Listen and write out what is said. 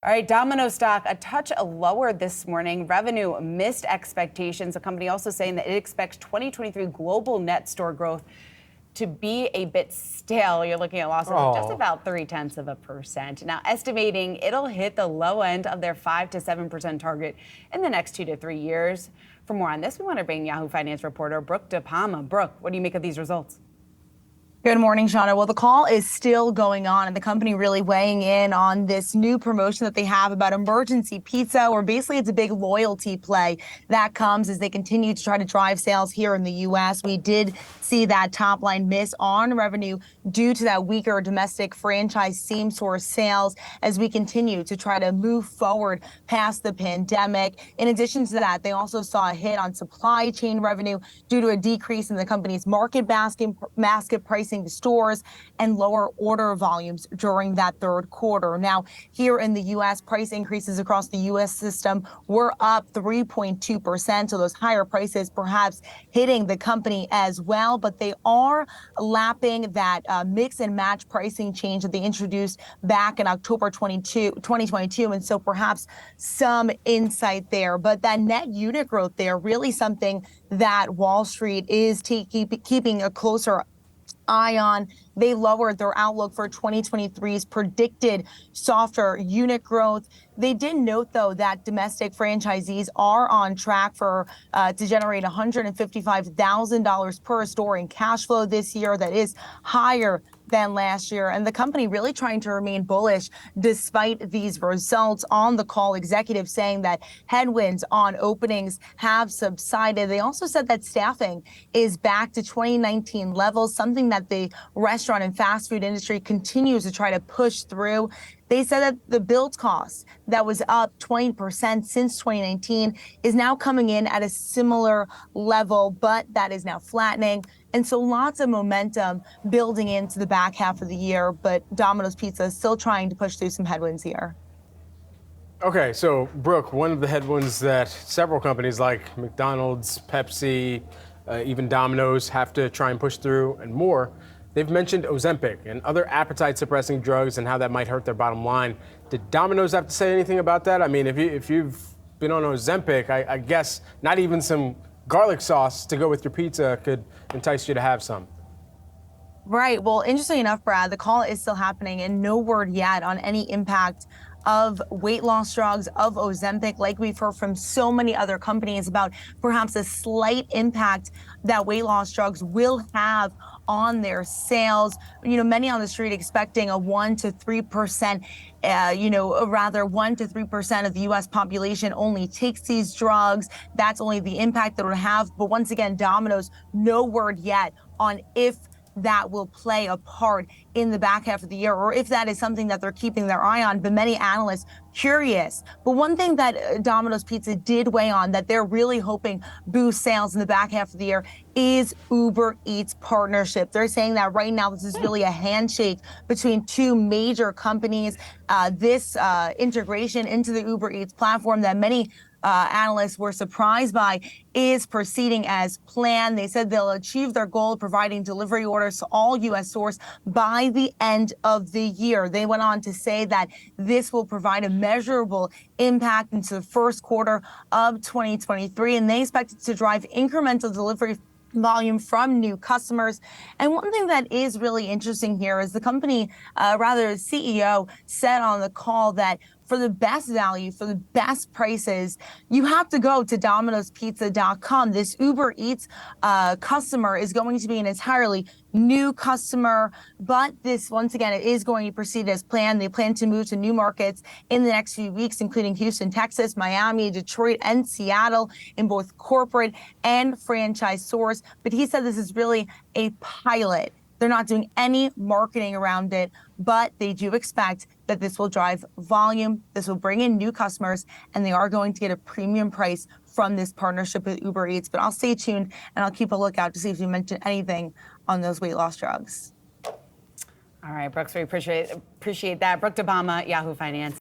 All right, Domino stock a touch lower this morning. Revenue missed expectations. The company also saying that it expects 2023 global net store growth to be a bit stale. You're looking at losses of just about 0.3%. Now, estimating it'll hit the low end of their 5 to 7% target in the next 2 to 3 years. For more on this, we want to bring Yahoo Finance reporter Brooke DiPalma. Brooke, what do you make of these results? Good morning, Shauna. Well, the call is still going on, and the company really weighing in on this new promotion that they have about emergency pizza, or basically it's a big loyalty play that comes as they continue to try to drive sales here in the U.S. We did see that top line miss on revenue due to that weaker domestic franchise same-store sales as we continue to try to move forward past the pandemic. In addition to that, they also saw a hit on supply chain revenue due to a decrease in the company's market basket pricing to stores and lower order volumes during that third quarter. Now, here in the U.S., price increases across the U.S. system were up 3.2%. So those higher prices perhaps hitting the company as well, but they are lapping that mix and match pricing change that they introduced back in October 2022. And so perhaps some insight there. But that net unit growth there, really something that Wall Street is keeping a closer eye on. They lowered their outlook for 2023's predicted softer unit growth. They did note, though, that domestic franchisees are on track for to generate $155,000 per store in cash flow this year. That is higher than last year. And the company really trying to remain bullish despite these results. On the call, executives saying that headwinds on openings have subsided. They also said that staffing is back to 2019 levels, something that the restaurant and fast food industry continues to try to push through. They said that the build cost that was up 20% since 2019 is now coming in at a similar level, but that is now flattening. And so lots of momentum building into the back half of the year, but Domino's Pizza is still trying to push through some headwinds here. Okay, so Brooke, one of the headwinds that several companies like McDonald's, Pepsi, even Domino's have to try and push through and more. They've mentioned Ozempic and other appetite-suppressing drugs and how that might hurt their bottom line. Did Domino's have to say anything about that? I mean, if you've been on Ozempic, I guess not even some garlic sauce to go with your pizza could entice you to have some. Right. Well, interestingly enough, Brad, the call is still happening and no word yet on any impact of weight loss drugs, of Ozempic, like we've heard from so many other companies about perhaps a slight impact that weight loss drugs will have on their sales. You know, many on the street expecting a 1 to 3%, 1 to 3% of the U.S. population only takes these drugs. That's only the impact that it would have. But once again, Domino's, no word yet on if that will play a part in the back half of the year, or if that is something that they're keeping their eye on. But many analysts curious. But one thing that Domino's Pizza did weigh on that they're really hoping boost sales in the back half of the year is Uber Eats partnership. They're saying that right now this is really a handshake between two major companies. This integration into the Uber Eats platform that many analysts were surprised by is proceeding as planned. They said they'll achieve their goal of providing delivery orders to all U.S. stores by the end of the year. They went on to say that this will provide a measurable impact into the first quarter of 2023, and they expect it to drive incremental delivery volume from new customers. And one thing that is really interesting here is the company, the CEO said on the call that for the best value, for the best prices, you have to go to Domino'sPizza.com. This Uber Eats customer is going to be an entirely new customer, but this, once again, it is going to proceed as planned. They plan to move to new markets in the next few weeks, including Houston, Texas, Miami, Detroit, and Seattle in both corporate and franchise stores. But he said this is really a pilot. They're not doing any marketing around it, but they do expect that this will drive volume, this will bring in new customers, and they are going to get a premium price from this partnership with Uber Eats. But I'll stay tuned and I'll keep a lookout to see if you mention anything on those weight loss drugs. All right, Brooks, we appreciate that. Brooke DiPalma, Yahoo Finance.